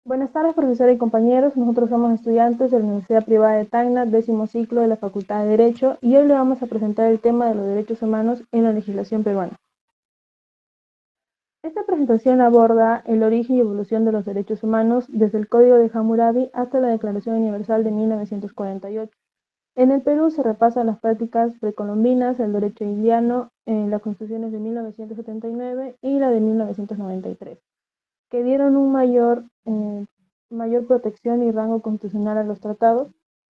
Buenas tardes, profesora y compañeros. Nosotros somos estudiantes de la Universidad Privada de Tacna, 10º ciclo de la Facultad de Derecho, y hoy le vamos a presentar el tema de los derechos humanos en la legislación peruana. Esta presentación aborda el origen y evolución de los derechos humanos desde el Código de Hammurabi hasta la Declaración Universal de 1948. En el Perú se repasan las prácticas precolombinas, el derecho indiano, las constituciones de 1979 y la de 1993. Que dieron mayor protección y rango constitucional a los tratados.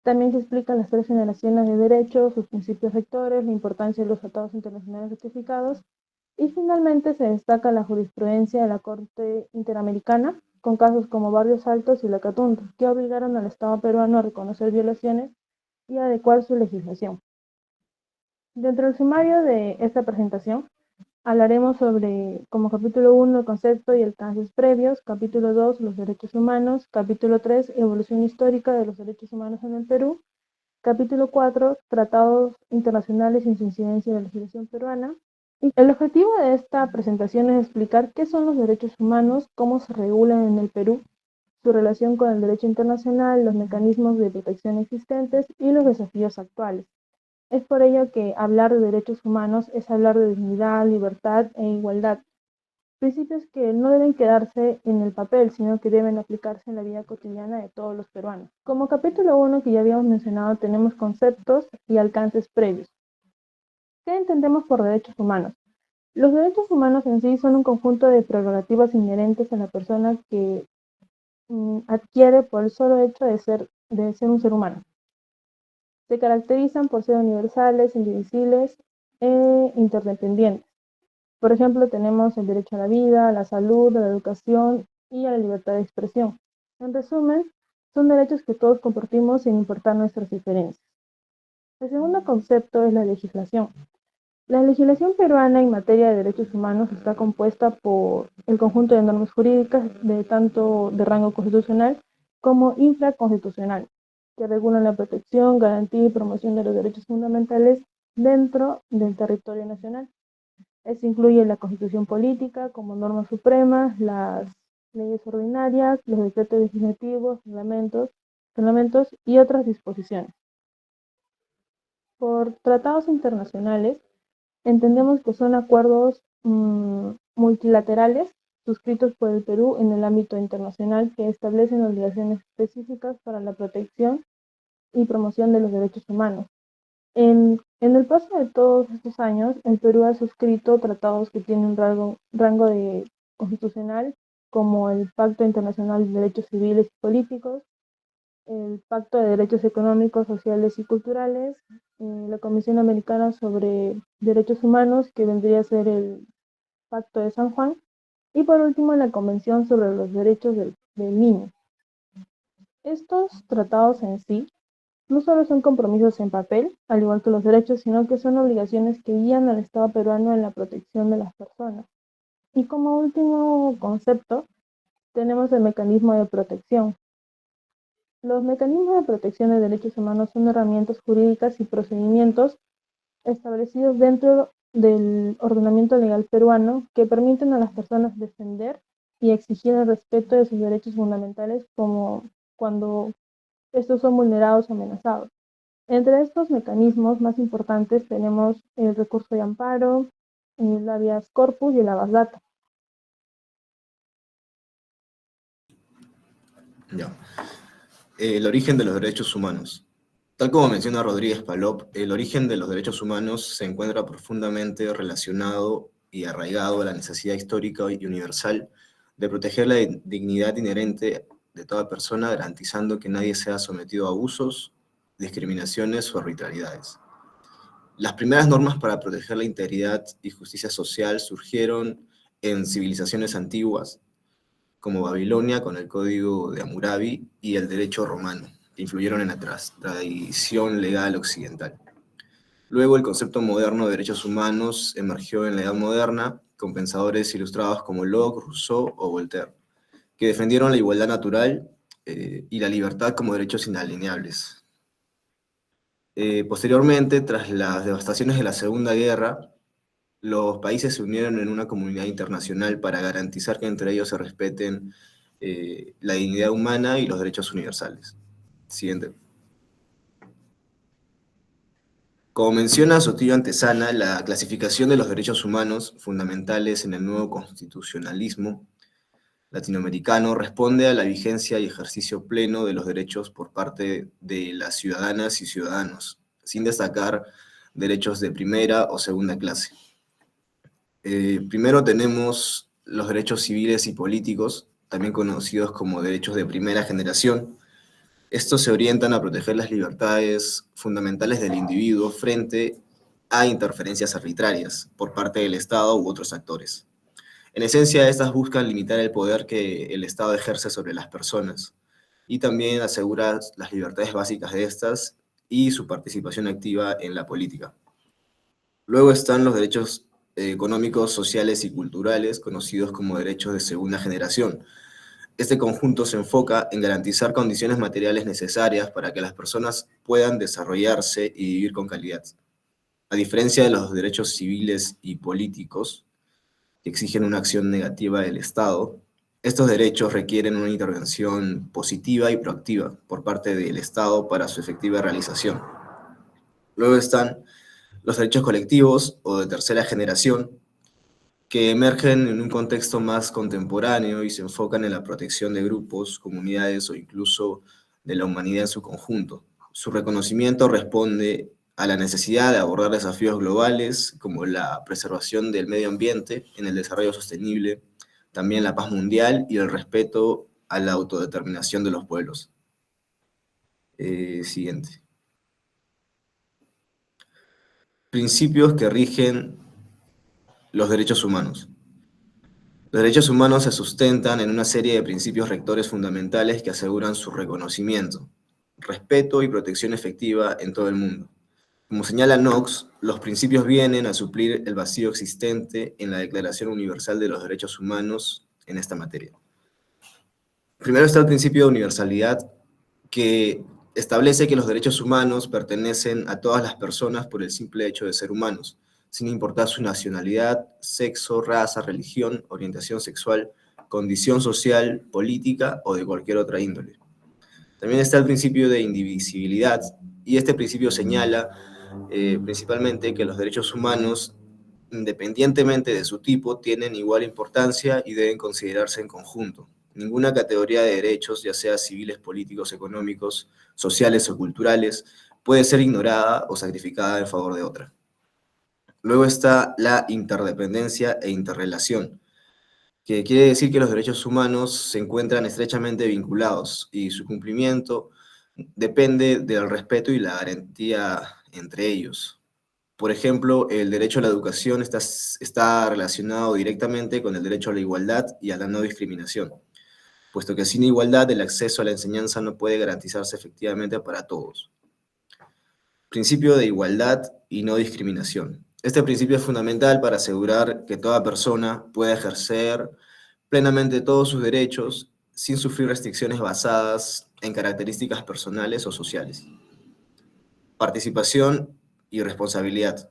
También se explican las tres generaciones de derechos, sus principios rectores, la importancia de los tratados internacionales ratificados y finalmente se destaca la jurisprudencia de la Corte Interamericana con casos como Barrios Altos y Lacatuntu, que obligaron al Estado peruano a reconocer violaciones y a adecuar su legislación. Dentro del sumario de esta presentación, hablaremos sobre, como capítulo 1, el concepto y alcances previos, capítulo 2, los derechos humanos, capítulo 3, evolución histórica de los derechos humanos en el Perú, capítulo 4, tratados internacionales y su incidencia en la legislación peruana. Y el objetivo de esta presentación es explicar qué son los derechos humanos, cómo se regulan en el Perú, su relación con el derecho internacional, los mecanismos de protección existentes y los desafíos actuales. Es por ello que hablar de derechos humanos es hablar de dignidad, libertad e igualdad, principios que no deben quedarse en el papel, sino que deben aplicarse en la vida cotidiana de todos los peruanos. Como capítulo 1 que ya habíamos mencionado, tenemos conceptos y alcances previos. ¿Qué entendemos por derechos humanos? Los derechos humanos en sí son un conjunto de prerrogativas inherentes a la persona que adquiere por el solo hecho de ser un ser humano. Se caracterizan por ser universales, indivisibles e interdependientes. Por ejemplo, tenemos el derecho a la vida, a la salud, a la educación y a la libertad de expresión. En resumen, son derechos que todos compartimos sin importar nuestras diferencias. El segundo concepto es la legislación. La legislación peruana en materia de derechos humanos está compuesta por el conjunto de normas jurídicas de tanto de rango constitucional como infraconstitucional, que regulan la protección, garantía y promoción de los derechos fundamentales dentro del territorio nacional. Esto incluye la constitución política como normas supremas, las leyes ordinarias, los decretos legislativos, reglamentos y otras disposiciones. Por tratados internacionales, entendemos que son acuerdos multilaterales suscritos por el Perú en el ámbito internacional que establecen obligaciones específicas para la protección y promoción de los derechos humanos. En el paso de todos estos años, el Perú ha suscrito tratados que tienen un rango de constitucional, como el Pacto Internacional de Derechos Civiles y Políticos, el Pacto de Derechos Económicos, Sociales y Culturales, la Comisión Americana sobre Derechos Humanos, que vendría a ser el Pacto de San Juan, y por último la Convención sobre los Derechos del Niño. Estos tratados en sí no solo son compromisos en papel, al igual que los derechos, sino que son obligaciones que guían al Estado peruano en la protección de las personas. Y como último concepto, tenemos el mecanismo de protección. Los mecanismos de protección de derechos humanos son herramientas jurídicas y procedimientos establecidos dentro del ordenamiento legal peruano que permiten a las personas defender y exigir el respeto de sus derechos fundamentales como cuando estos son vulnerados o amenazados. Entre estos mecanismos más importantes tenemos el recurso de amparo, el habeas corpus y el habeas data. Ya. El origen de los derechos humanos. Tal como menciona Rodríguez Palop, el origen de los derechos humanos se encuentra profundamente relacionado y arraigado a la necesidad histórica y universal de proteger la dignidad inherente de toda persona, garantizando que nadie sea sometido a abusos, discriminaciones o arbitrariedades. Las primeras normas para proteger la integridad y justicia social surgieron en civilizaciones antiguas, como Babilonia con el Código de Hammurabi y el derecho romano, que influyeron en la tradición legal occidental. Luego el concepto moderno de derechos humanos emergió en la Edad Moderna, con pensadores ilustrados como Locke, Rousseau o Voltaire, que defendieron la igualdad natural y la libertad como derechos inalienables. Posteriormente, tras las devastaciones de la Segunda Guerra, los países se unieron en una comunidad internacional para garantizar que entre ellos se respeten la dignidad humana y los derechos universales. Siguiente. Como menciona Sotillo Antesana, la clasificación de los derechos humanos fundamentales en el nuevo constitucionalismo latinoamericano responde a la vigencia y ejercicio pleno de los derechos por parte de las ciudadanas y ciudadanos, sin destacar derechos de primera o segunda clase. Primero tenemos los derechos civiles y políticos, también conocidos como derechos de primera generación. Estos se orientan a proteger las libertades fundamentales del individuo frente a interferencias arbitrarias por parte del Estado u otros actores. En esencia, estas buscan limitar el poder que el Estado ejerce sobre las personas y también asegurar las libertades básicas de estas y su participación activa en la política. Luego están los derechos económicos, sociales y culturales, conocidos como derechos de segunda generación. Este conjunto se enfoca en garantizar condiciones materiales necesarias para que las personas puedan desarrollarse y vivir con calidad. A diferencia de los derechos civiles y políticos, que exigen una acción negativa del Estado, estos derechos requieren una intervención positiva y proactiva por parte del Estado para su efectiva realización. Luego están los derechos colectivos o de tercera generación, que emergen en un contexto más contemporáneo y se enfocan en la protección de grupos, comunidades o incluso de la humanidad en su conjunto. Su reconocimiento responde a la necesidad de abordar desafíos globales como la preservación del medio ambiente en el desarrollo sostenible, también la paz mundial y el respeto a la autodeterminación de los pueblos. Siguiente. Principios que rigen los derechos humanos. Los derechos humanos se sustentan en una serie de principios rectores fundamentales que aseguran su reconocimiento, respeto y protección efectiva en todo el mundo. Como señala Knox, los principios vienen a suplir el vacío existente en la Declaración Universal de los Derechos Humanos en esta materia. Primero está el principio de universalidad, que establece que los derechos humanos pertenecen a todas las personas por el simple hecho de ser humanos, sin importar su nacionalidad, sexo, raza, religión, orientación sexual, condición social, política o de cualquier otra índole. También está el principio de indivisibilidad, y este principio señala principalmente que los derechos humanos, independientemente de su tipo, tienen igual importancia y deben considerarse en conjunto. Ninguna categoría de derechos, ya sea civiles, políticos, económicos, sociales o culturales, puede ser ignorada o sacrificada en favor de otra. Luego está la interdependencia e interrelación, que quiere decir que los derechos humanos se encuentran estrechamente vinculados y su cumplimiento depende del respeto y la garantía entre ellos. Por ejemplo, el derecho a la educación está relacionado directamente con el derecho a la igualdad y a la no discriminación, puesto que sin igualdad el acceso a la enseñanza no puede garantizarse efectivamente para todos. Principio de igualdad y no discriminación. Este principio es fundamental para asegurar que toda persona pueda ejercer plenamente todos sus derechos sin sufrir restricciones basadas en características personales o sociales. Participación y responsabilidad.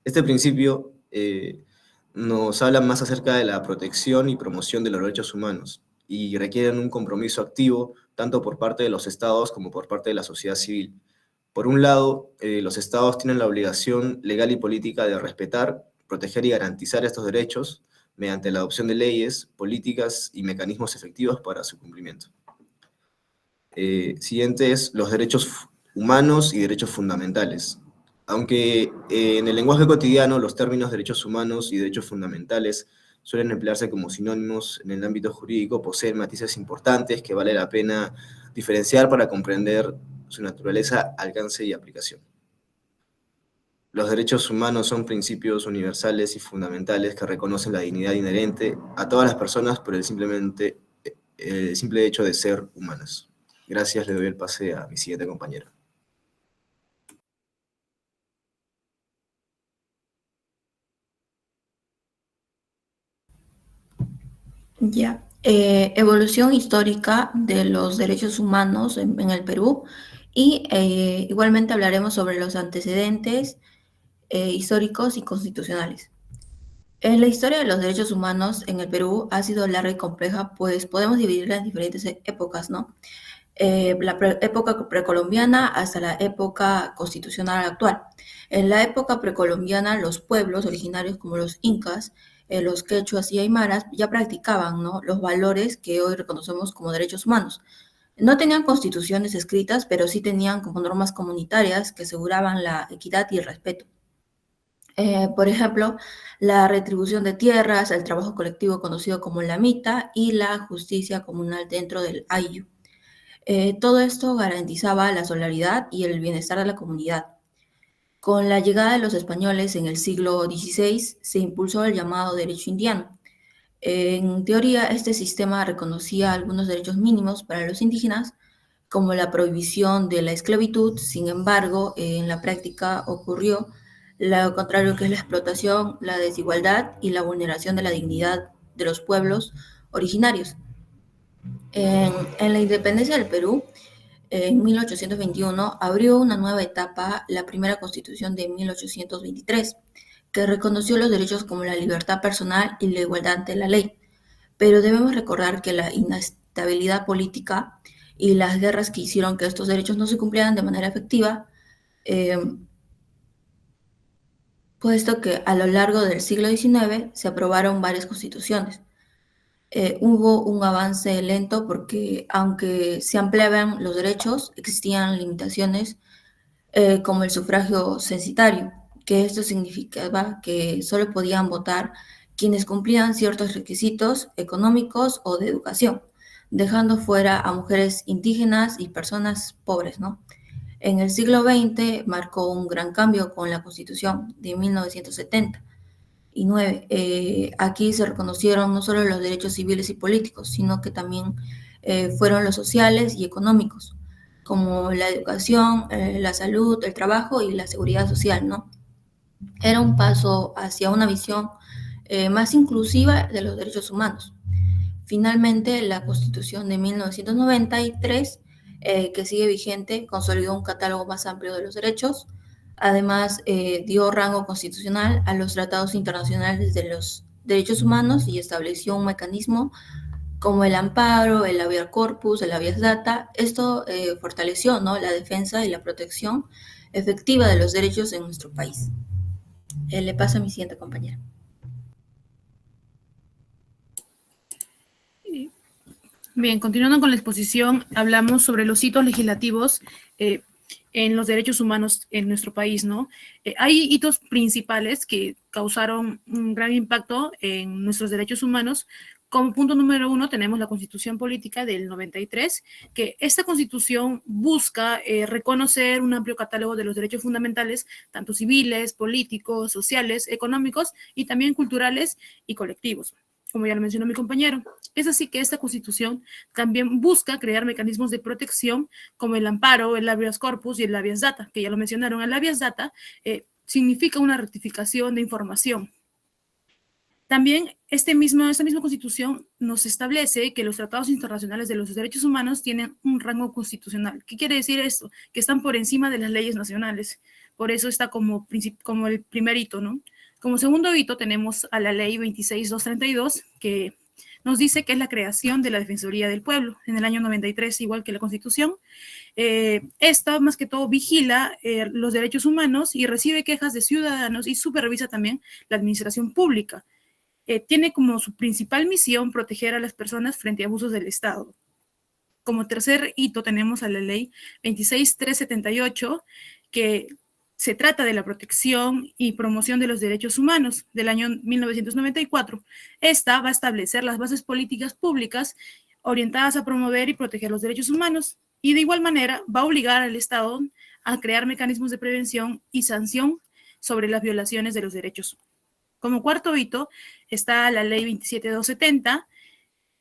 Este principio nos habla más acerca de la protección y promoción de los derechos humanos y requieren un compromiso activo tanto por parte de los estados como por parte de la sociedad civil. Por un lado, los estados tienen la obligación legal y política de respetar, proteger y garantizar estos derechos mediante la adopción de leyes, políticas y mecanismos efectivos para su cumplimiento. Siguiente es los derechos humanos y derechos fundamentales. Aunque en el lenguaje cotidiano los términos derechos humanos y derechos fundamentales suelen emplearse como sinónimos en el ámbito jurídico, poseen matices importantes que vale la pena diferenciar para comprender su naturaleza, alcance y aplicación. Los derechos humanos son principios universales y fundamentales que reconocen la dignidad inherente a todas las personas por el simple hecho de ser humanas. Gracias, le doy el pase a mi siguiente compañera. Ya. Evolución histórica de los derechos humanos en el Perú y igualmente hablaremos sobre los antecedentes históricos y constitucionales. La historia de los derechos humanos en el Perú ha sido larga y compleja, pues podemos dividirla en diferentes épocas, ¿no? Época precolombiana hasta la época constitucional actual. En la época precolombiana, los pueblos originarios como los incas, los quechuas y aymaras ya practicaban, ¿no?, los valores que hoy reconocemos como derechos humanos. No tenían constituciones escritas, pero sí tenían como normas comunitarias que aseguraban la equidad y el respeto. Por ejemplo, la retribución de tierras, el trabajo colectivo conocido como la mita y la justicia comunal dentro del ayllu. Todo esto garantizaba la solidaridad y el bienestar de la comunidad. Con la llegada de los españoles en el siglo XVI se impulsó el llamado derecho indiano. En teoría, este sistema reconocía algunos derechos mínimos para los indígenas, como la prohibición de la esclavitud. Sin embargo, en la práctica ocurrió lo contrario, que es la explotación, la desigualdad y la vulneración de la dignidad de los pueblos originarios. En la independencia del Perú, en 1821, abrió una nueva etapa, la primera Constitución de 1823, que reconoció los derechos como la libertad personal y la igualdad ante la ley. Pero debemos recordar que la inestabilidad política y las guerras que hicieron que estos derechos no se cumplieran de manera efectiva, eh, puesto que a lo largo del siglo XIX se aprobaron varias constituciones. Hubo un avance lento porque, aunque se ampliaban los derechos, existían limitaciones, como el sufragio censitario, que esto significaba que solo podían votar quienes cumplían ciertos requisitos económicos o de educación, dejando fuera a mujeres indígenas y personas pobres, ¿no? En el siglo XX marcó un gran cambio con la Constitución de 1979. Aquí se reconocieron no solo los derechos civiles y políticos, sino que también fueron los sociales y económicos, como la educación, la salud, el trabajo y la seguridad social, ¿no? Era un paso hacia una visión más inclusiva de los derechos humanos. Finalmente, la Constitución de 1993, que sigue vigente, consolidó un catálogo más amplio de los derechos. Además, dio rango constitucional a los tratados internacionales de los derechos humanos y estableció un mecanismo como el amparo, el habeas corpus, el habeas data. Esto fortaleció, ¿no?, la defensa y la protección efectiva de los derechos en nuestro país. Le paso a mi siguiente compañera. Bien, continuando con la exposición, hablamos sobre los hitos legislativos en los derechos humanos en nuestro país, ¿no? Hay hitos principales que causaron un gran impacto en nuestros derechos humanos. Como punto número 1 tenemos la Constitución Política del 93, que esta Constitución busca reconocer un amplio catálogo de los derechos fundamentales, tanto civiles, políticos, sociales, económicos y también culturales y colectivos, como ya lo mencionó mi compañero. Es así que esta Constitución también busca crear mecanismos de protección como el amparo, el habeas corpus y el habeas data, que ya lo mencionaron. El habeas data significa una rectificación de información. También esta misma Constitución nos establece que los tratados internacionales de los derechos humanos tienen un rango constitucional. ¿Qué quiere decir esto? Que están por encima de las leyes nacionales. Por eso está como el primer hito, ¿no? Como segundo hito tenemos a la ley 26232, que nos dice que es la creación de la Defensoría del Pueblo en el año 93, igual que la Constitución. Esta, más que todo, vigila los derechos humanos y recibe quejas de ciudadanos y supervisa también la administración pública. Tiene como su principal misión proteger a las personas frente a abusos del Estado. Como tercer hito tenemos a la ley 26378, que se trata de la protección y promoción de los derechos humanos del año 1994. Esta va a establecer las bases políticas públicas orientadas a promover y proteger los derechos humanos, y de igual manera va a obligar al Estado a crear mecanismos de prevención y sanción sobre las violaciones de los derechos. Como cuarto hito está la ley 27270,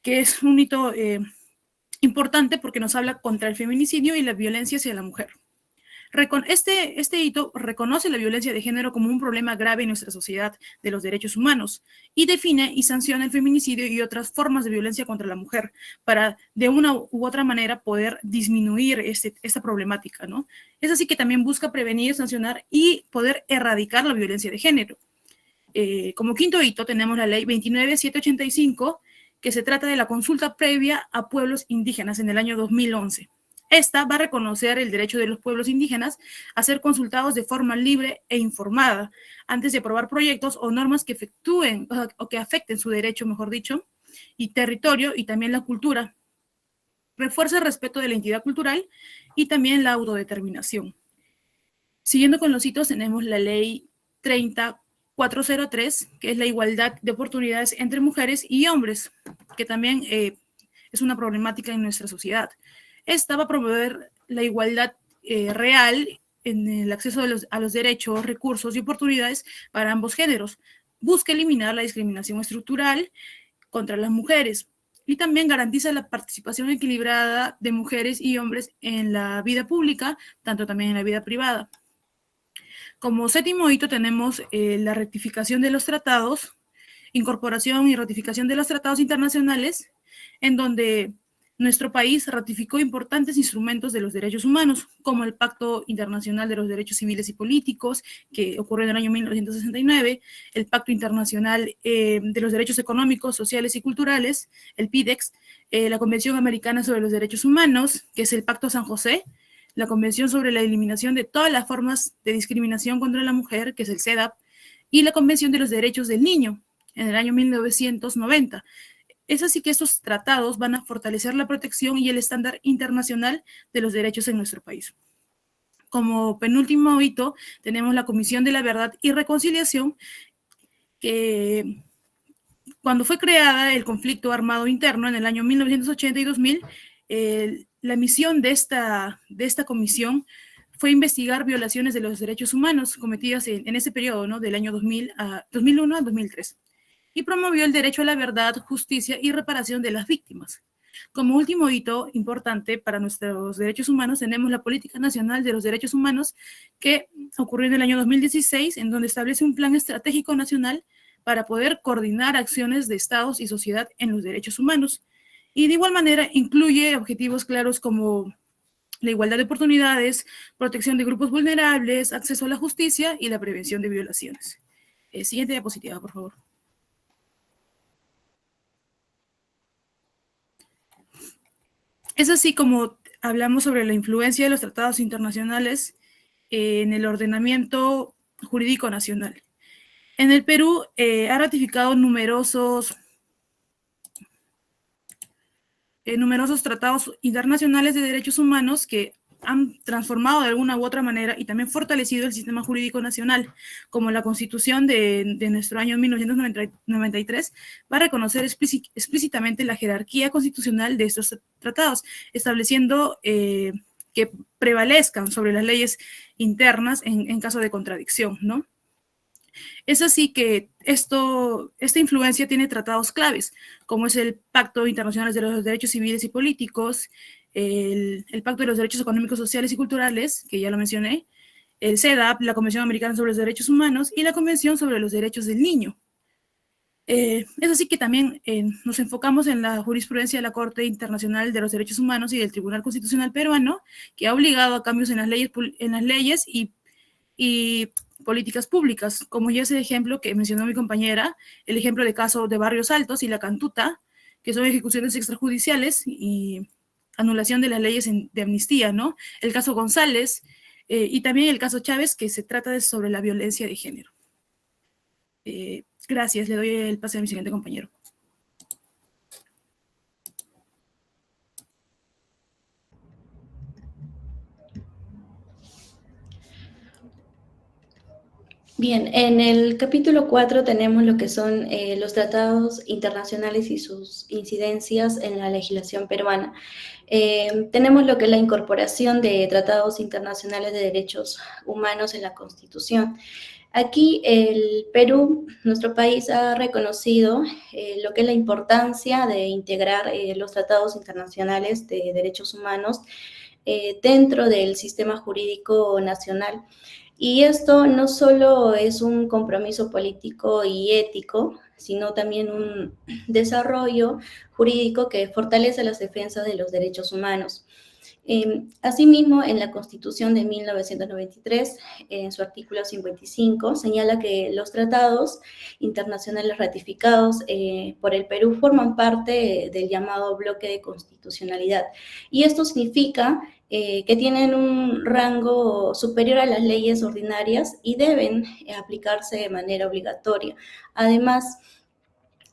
que es un hito importante porque nos habla contra el feminicidio y la violencia hacia la mujer. Este hito reconoce la violencia de género como un problema grave en nuestra sociedad de los derechos humanos y define y sanciona el feminicidio y otras formas de violencia contra la mujer para, de una u otra manera, poder disminuir esta problemática, ¿no? Es así que también busca prevenir, sancionar y poder erradicar la violencia de género. Como quinto hito tenemos la ley 29785, que se trata de la consulta previa a pueblos indígenas en el año 2011. Esta va a reconocer el derecho de los pueblos indígenas a ser consultados de forma libre e informada antes de aprobar proyectos o normas que efectúen o que afecten su derecho, mejor dicho, y territorio y también la cultura. Refuerza el respeto de la identidad cultural y también la autodeterminación. Siguiendo con los hitos, tenemos la ley 30403, que es la igualdad de oportunidades entre mujeres y hombres, que también es una problemática en nuestra sociedad. Esta va a promover la igualdad real en el acceso a los derechos, recursos y oportunidades para ambos géneros. Busca eliminar la discriminación estructural contra las mujeres y también garantiza la participación equilibrada de mujeres y hombres en la vida pública, tanto también en la vida privada. Como séptimo hito tenemos la rectificación de los tratados, incorporación y ratificación de los tratados internacionales, en donde nuestro país ratificó importantes instrumentos de los derechos humanos, como el Pacto Internacional de los Derechos Civiles y Políticos, que ocurrió en el año 1969, el Pacto Internacional de los Derechos Económicos, Sociales y Culturales, el PIDEX, la Convención Americana sobre los Derechos Humanos, que es el Pacto San José, la Convención sobre la Eliminación de todas las formas de discriminación contra la mujer, que es el CEDAW, y la Convención de los Derechos del Niño, en el año 1990. Es así que estos tratados van a fortalecer la protección y el estándar internacional de los derechos en nuestro país. Como penúltimo hito, tenemos la Comisión de la Verdad y Reconciliación, que cuando fue creada el conflicto armado interno en el año 1980 y 2000, la misión de esta comisión fue investigar violaciones de los derechos humanos cometidas en ese periodo, ¿no? Del año 2001 a 2003. Y promovió el derecho a la verdad, justicia y reparación de las víctimas. Como último hito importante para nuestros derechos humanos, tenemos la Política Nacional de los Derechos Humanos, que ocurrió en el año 2016, en donde establece un plan estratégico nacional para poder coordinar acciones de estados y sociedad en los derechos humanos. Y de igual manera incluye objetivos claros como la igualdad de oportunidades, protección de grupos vulnerables, acceso a la justicia y la prevención de violaciones. Siguiente diapositiva, por favor. Es así como hablamos sobre la influencia de los tratados internacionales en el ordenamiento jurídico nacional. En el Perú ha ratificado numerosos tratados internacionales de derechos humanos que han transformado de alguna u otra manera y también fortalecido el sistema jurídico nacional, como la Constitución de nuestro año 1993 va a reconocer explícitamente la jerarquía constitucional de estos tratados, estableciendo que prevalezcan sobre las leyes internas en caso de contradicción, ¿no? Es así que esta influencia tiene tratados claves, como es el Pacto Internacional de los Derechos Civiles y Políticos, el Pacto de los Derechos Económicos, Sociales y Culturales, que ya lo mencioné, el CEDAW, la Convención Americana sobre los Derechos Humanos y la Convención sobre los Derechos del Niño. Es así que también nos enfocamos en la jurisprudencia de la Corte Internacional de los Derechos Humanos y del Tribunal Constitucional Peruano, que ha obligado a cambios en las leyes y políticas públicas, como ya ese ejemplo que mencionó mi compañera, el ejemplo de caso de Barrios Altos y la Cantuta, que son ejecuciones extrajudiciales y anulación de las leyes de amnistía, ¿no? El caso González y también el caso Chávez, que se trata sobre la violencia de género. Gracias, le doy el pase a mi siguiente compañero. Bien, en el capítulo 4 tenemos lo que son los tratados internacionales y sus incidencias en la legislación peruana. Tenemos lo que es la incorporación de tratados internacionales de derechos humanos en la Constitución. Aquí el Perú, nuestro país, ha reconocido lo que es la importancia de integrar los tratados internacionales de derechos humanos dentro del sistema jurídico nacional. Y esto no solo es un compromiso político y ético, sino también un desarrollo jurídico que fortalece las defensas de los derechos humanos. Asimismo, en la Constitución de 1993, en su artículo 55, señala que los tratados internacionales ratificados por el Perú forman parte del llamado bloque de constitucionalidad. Y esto significa que tienen un rango superior a las leyes ordinarias y deben aplicarse de manera obligatoria. Además,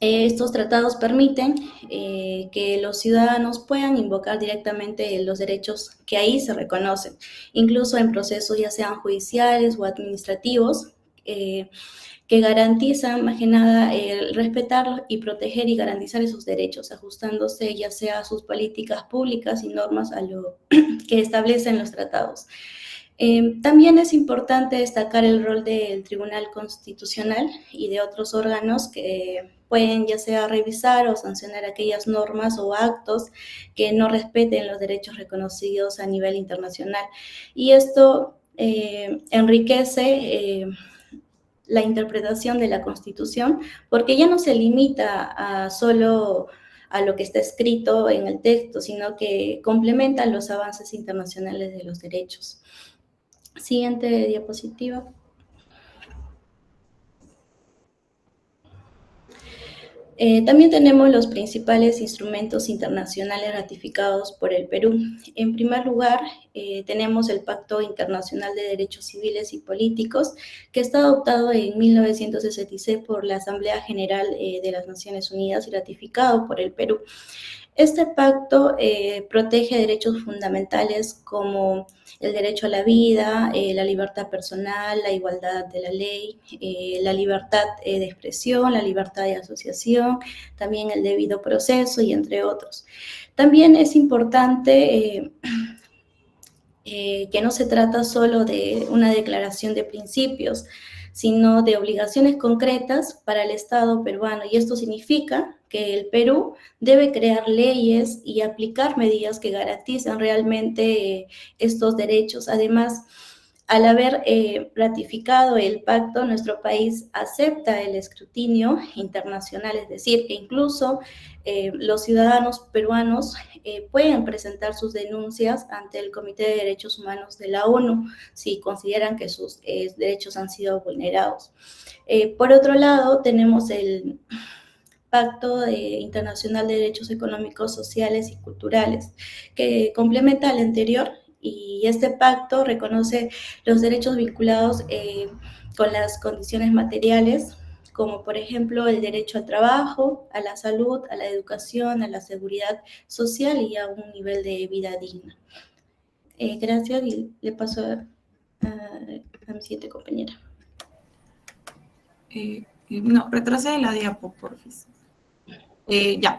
estos tratados permiten que los ciudadanos puedan invocar directamente los derechos que ahí se reconocen, incluso en procesos ya sean judiciales o administrativos, que garantizan más que nada respetar y proteger y garantizar esos derechos, ajustándose ya sea a sus políticas públicas y normas a lo que establecen los tratados. También es importante destacar el rol del Tribunal Constitucional y de otros órganos que pueden ya sea revisar o sancionar aquellas normas o actos que no respeten los derechos reconocidos a nivel internacional. Y esto enriquece la interpretación de la Constitución, porque ya no se limita a solo a lo que está escrito en el texto, sino que complementa los avances internacionales de los derechos. Siguiente diapositiva. También tenemos los principales instrumentos internacionales ratificados por el Perú. En primer lugar, tenemos el Pacto Internacional de Derechos Civiles y Políticos, que está adoptado en 1966 por la Asamblea General de las Naciones Unidas y ratificado por el Perú. Este pacto protege derechos fundamentales como el derecho a la vida, la libertad personal, la igualdad de la ley, la libertad de expresión, la libertad de asociación, también el debido proceso y entre otros. También es importante que no se trata solo de una declaración de principios, sino de obligaciones concretas para el Estado peruano. Y esto significa que el Perú debe crear leyes y aplicar medidas que garanticen realmente estos derechos. Además, al haber ratificado el pacto, nuestro país acepta el escrutinio internacional, es decir, que incluso los ciudadanos peruanos pueden presentar sus denuncias ante el Comité de Derechos Humanos de la ONU si consideran que sus derechos han sido vulnerados. Por otro lado, tenemos el Pacto Internacional de Derechos Económicos, Sociales y Culturales, que complementa al anterior, y este pacto reconoce los derechos vinculados con las condiciones materiales, como por ejemplo el derecho al trabajo, a la salud, a la educación, a la seguridad social y a un nivel de vida digna. Gracias, y le paso a mi siguiente compañera. No, retrocede la diapo, porfis. Ya.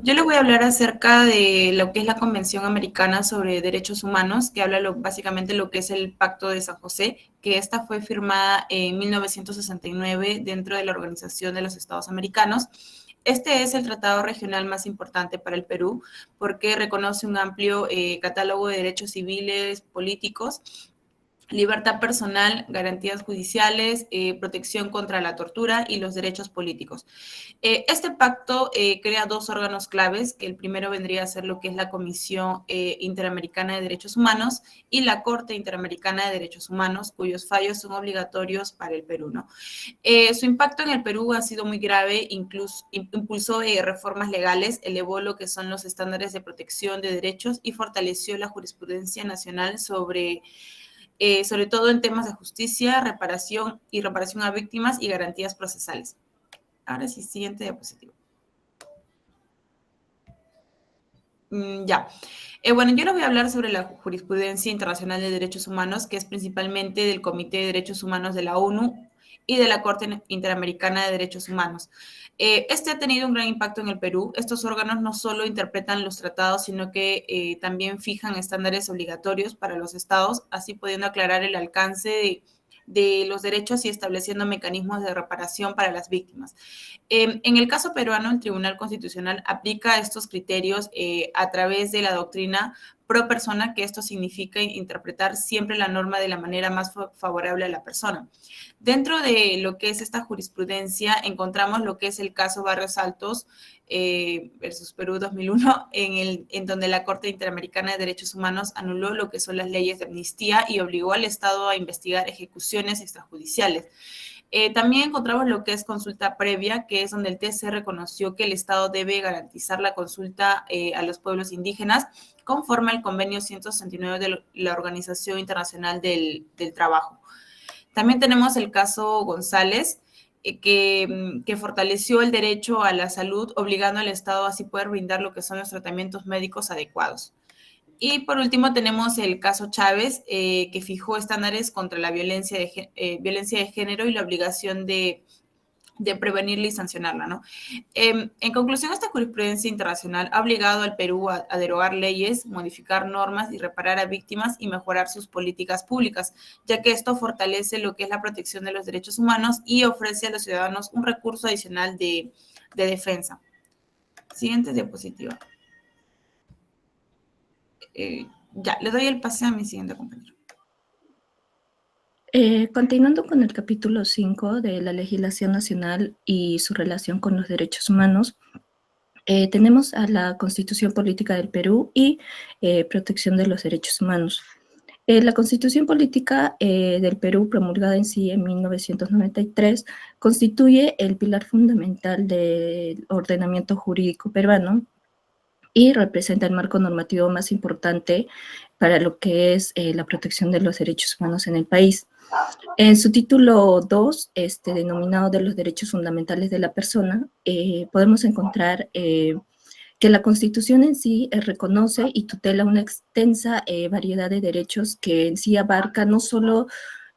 Yo les voy a hablar acerca de lo que es la Convención Americana sobre Derechos Humanos, que habla básicamente lo que es el Pacto de San José, que esta fue firmada en 1969 dentro de la Organización de los Estados Americanos. Este es el tratado regional más importante para el Perú porque reconoce un amplio catálogo de derechos civiles, políticos, libertad personal, garantías judiciales, protección contra la tortura y los derechos políticos. Este pacto crea dos órganos claves, que el primero vendría a ser lo que es la Comisión Interamericana de Derechos Humanos y la Corte Interamericana de Derechos Humanos, cuyos fallos son obligatorios para el Perú, ¿no? Su impacto en el Perú ha sido muy grave, incluso impulsó reformas legales, elevó lo que son los estándares de protección de derechos y fortaleció la jurisprudencia nacional sobre todo en temas de justicia, reparación a víctimas y garantías procesales. Ahora sí, siguiente diapositiva. Ya. Bueno, yo les voy a hablar sobre la jurisprudencia internacional de derechos humanos, que es principalmente del Comité de Derechos Humanos de la ONU y de la Corte Interamericana de Derechos Humanos. Este ha tenido un gran impacto en el Perú. Estos órganos no solo interpretan los tratados, sino que también fijan estándares obligatorios para los estados, así pudiendo aclarar el alcance de los derechos y estableciendo mecanismos de reparación para las víctimas. En el caso peruano, el Tribunal Constitucional aplica estos criterios a través de la doctrina pro persona, que esto significa interpretar siempre la norma de la manera más favorable a la persona. Dentro de lo que es esta jurisprudencia encontramos lo que es el caso Barrios Altos versus Perú 2001, en donde la Corte Interamericana de Derechos Humanos anuló lo que son las leyes de amnistía y obligó al Estado a investigar ejecuciones extrajudiciales. También encontramos lo que es consulta previa, que es donde el TC reconoció que el Estado debe garantizar la consulta a los pueblos indígenas conforme al convenio 169 de la Organización Internacional del Trabajo. También tenemos el caso González, que fortaleció el derecho a la salud, obligando al Estado a así poder brindar lo que son los tratamientos médicos adecuados. Y por último tenemos el caso Chávez, que fijó estándares contra la violencia de género y la obligación de prevenirla y sancionarla, ¿no? En conclusión, esta jurisprudencia internacional ha obligado al Perú a derogar leyes, modificar normas y reparar a víctimas y mejorar sus políticas públicas, ya que esto fortalece lo que es la protección de los derechos humanos y ofrece a los ciudadanos un recurso adicional de defensa. Siguiente diapositiva. Ya, le doy el pase a mi siguiente compañero. Continuando con el capítulo 5 de la legislación nacional y su relación con los derechos humanos, tenemos a la Constitución Política del Perú y protección de los derechos humanos. La Constitución Política del Perú, promulgada en sí en 1993, constituye el pilar fundamental del ordenamiento jurídico peruano y representa el marco normativo más importante para lo que es la protección de los derechos humanos en el país. En su título 2, denominado de los derechos fundamentales de la persona, podemos encontrar que la Constitución en sí reconoce y tutela una extensa variedad de derechos que en sí abarca no solo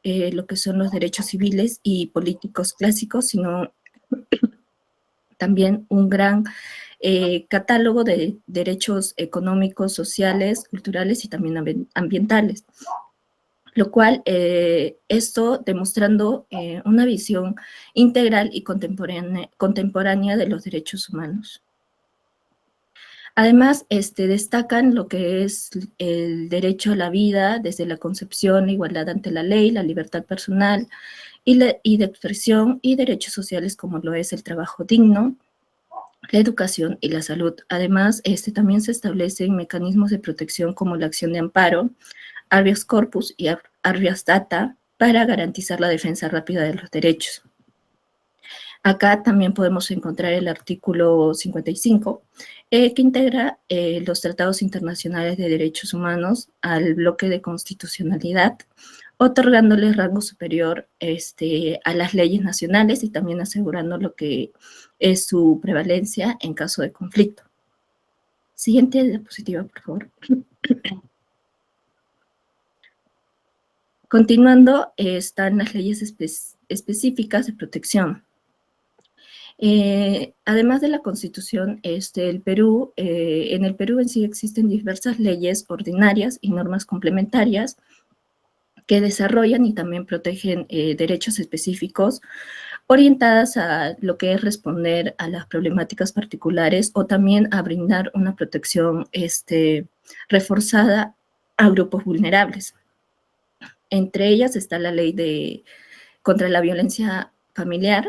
lo que son los derechos civiles y políticos clásicos, sino también un gran catálogo de derechos económicos, sociales, culturales y también ambientales. Lo cual, esto demostrando una visión integral y contemporánea de los derechos humanos. Además, destacan lo que es el derecho a la vida desde la concepción, la igualdad ante la ley, la libertad personal y de expresión, y derechos sociales como lo es el trabajo digno, la educación y la salud. Además, también se establecen mecanismos de protección como la acción de amparo, habeas corpus y habeas data para garantizar la defensa rápida de los derechos. Acá también podemos encontrar el artículo 55, que integra los tratados internacionales de derechos humanos al bloque de constitucionalidad, otorgándole rango superior a las leyes nacionales y también asegurando lo que es su prevalencia en caso de conflicto. Siguiente diapositiva, por favor. Continuando, están las leyes específicas de protección. Además de la Constitución, en el Perú en sí existen diversas leyes ordinarias y normas complementarias que desarrollan y también protegen derechos específicos orientadas a lo que es responder a las problemáticas particulares o también a brindar una protección reforzada a grupos vulnerables. Entre ellas está la ley contra la violencia familiar,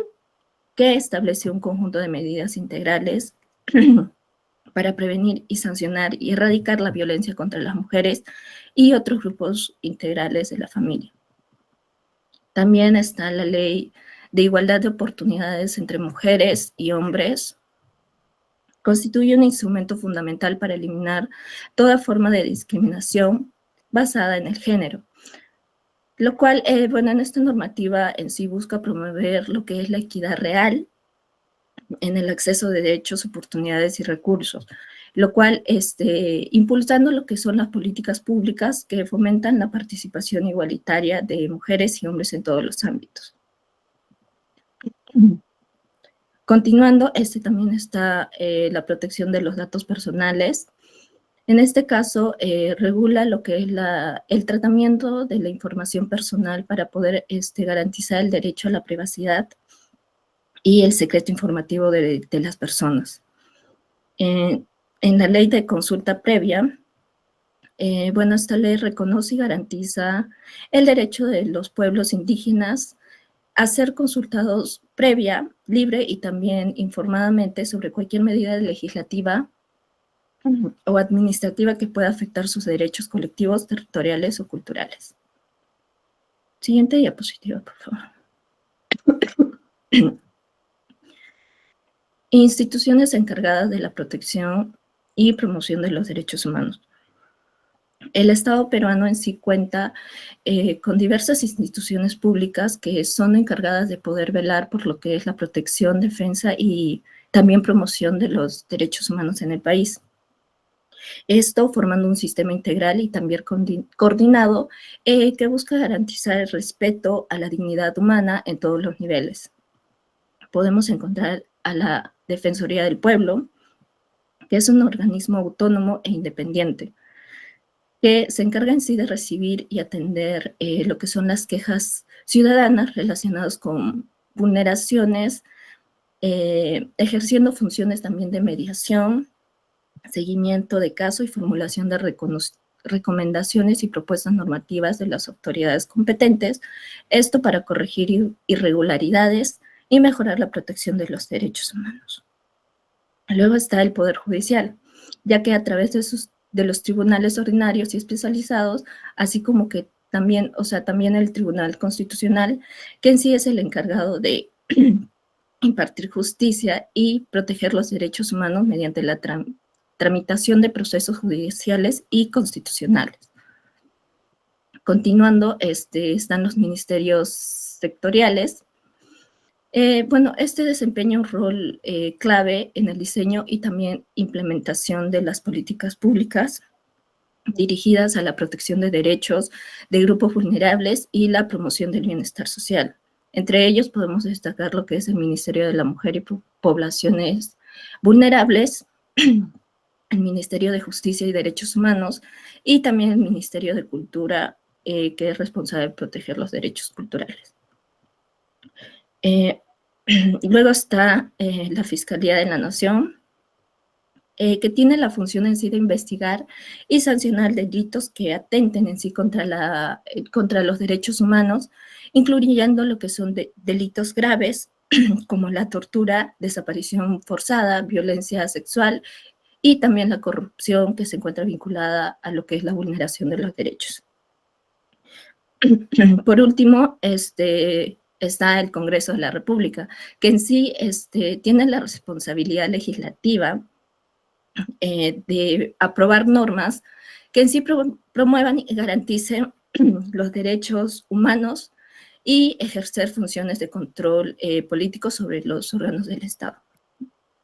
que establece un conjunto de medidas integrales para prevenir y sancionar y erradicar la violencia contra las mujeres y otros grupos integrales de la familia. También está la ley de igualdad de oportunidades entre mujeres y hombres. Constituye un instrumento fundamental para eliminar toda forma de discriminación basada en el género, lo cual, en esta normativa en sí busca promover lo que es la equidad real en el acceso de derechos, oportunidades y recursos, lo cual, impulsando lo que son las políticas públicas que fomentan la participación igualitaria de mujeres y hombres en todos los ámbitos. Continuando, también está la protección de los datos personales. En este caso, regula lo que es el tratamiento de la información personal para poder garantizar el derecho a la privacidad y el secreto informativo de las personas. En la ley de consulta previa, Bueno, esta ley reconoce y garantiza el derecho de los pueblos indígenas a ser consultados previa, libre y también informadamente sobre cualquier medida legislativa o administrativa que pueda afectar sus derechos colectivos, territoriales o culturales. Siguiente diapositiva, por favor. Instituciones encargadas de la protección y promoción de los derechos humanos. El Estado peruano en sí cuenta con diversas instituciones públicas que son encargadas de poder velar por lo que es la protección, defensa y también promoción de los derechos humanos en el país. Esto formando un sistema integral y también coordinado que busca garantizar el respeto a la dignidad humana en todos los niveles. Podemos encontrar a la Defensoría del Pueblo, que es un organismo autónomo e independiente, que se encarga en sí de recibir y atender lo que son las quejas ciudadanas relacionadas con vulneraciones, ejerciendo funciones también de mediación, seguimiento de caso y formulación de recomendaciones y propuestas normativas de las autoridades competentes, esto para corregir irregularidades y mejorar la protección de los derechos humanos. Luego está el Poder Judicial, ya que a través de los tribunales ordinarios y especializados, así como que también, también el Tribunal Constitucional, que en sí es el encargado de impartir justicia y proteger los derechos humanos mediante la tramitación de procesos judiciales y constitucionales. Continuando, están los ministerios sectoriales. Bueno, este desempeña un rol clave en el diseño y también implementación de las políticas públicas dirigidas a la protección de derechos de grupos vulnerables y la promoción del bienestar social. Entre ellos podemos destacar lo que es el Ministerio de la Mujer y Poblaciones Vulnerables, el Ministerio de Justicia y Derechos Humanos y también el Ministerio de Cultura, que es responsable de proteger los derechos culturales. Luego está la Fiscalía de la Nación, que tiene la función en sí de investigar y sancionar delitos que atenten en sí contra los derechos humanos, incluyendo lo que son delitos graves como la tortura, desaparición forzada, violencia sexual y también la corrupción que se encuentra vinculada a lo que es la vulneración de los derechos. Por último, está el Congreso de la República, que en sí tiene la responsabilidad legislativa de aprobar normas que en sí promuevan y garanticen los derechos humanos y ejercer funciones de control político sobre los órganos del Estado.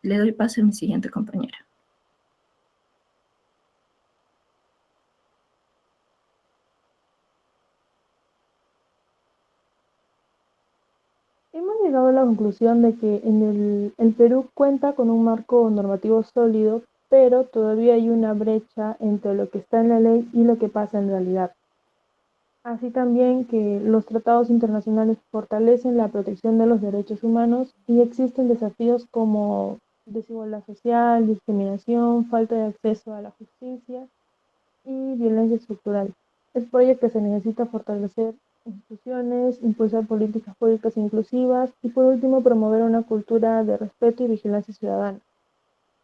Le doy paso a mi siguiente compañera. Hemos llegado a la conclusión de que el Perú cuenta con un marco normativo sólido, pero todavía hay una brecha entre lo que está en la ley y lo que pasa en realidad. Así también que los tratados internacionales fortalecen la protección de los derechos humanos y existen desafíos como desigualdad social, discriminación, falta de acceso a la justicia y violencia estructural. Es por ello que se necesita fortalecer instituciones, impulsar políticas públicas inclusivas y por último promover una cultura de respeto y vigilancia ciudadana.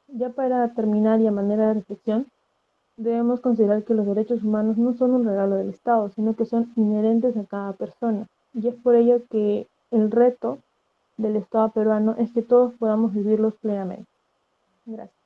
Ya para terminar y a manera de reflexión, debemos considerar que los derechos humanos no son un regalo del Estado, sino que son inherentes a cada persona. Y es por ello que el reto del Estado peruano es que todos podamos vivirlos plenamente. Gracias.